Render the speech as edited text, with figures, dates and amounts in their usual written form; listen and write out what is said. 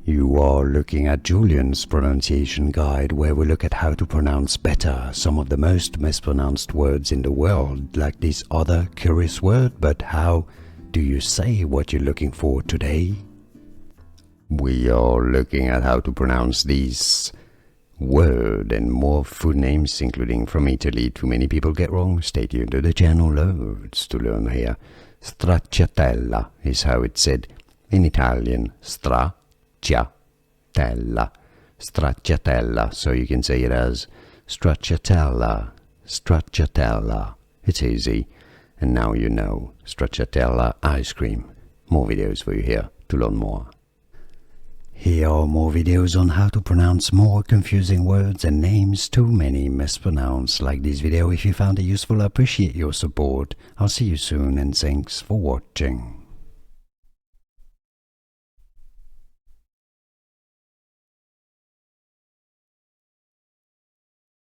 You are looking at Julian's pronunciation guide, where we look at how to pronounce better some of the most mispronounced words in the world, like this other curious word. But how do you say what you're looking for today? We are looking at how to pronounce this word and more food names, including from Italy. Too many people get wrong. Stay tuned to the channel, loads to learn here. Stracciatella is how it's said in Italian. Stracciatella. Stracciatella. So you can say it as stracciatella. Stracciatella. It's easy. And now you know. Stracciatella ice cream. More videos for you here to learn more. Here are more videos on how to pronounce more confusing words and names too many mispronounced. Like this video if you found it useful. I appreciate your support. I'll see you soon and thanks for watching.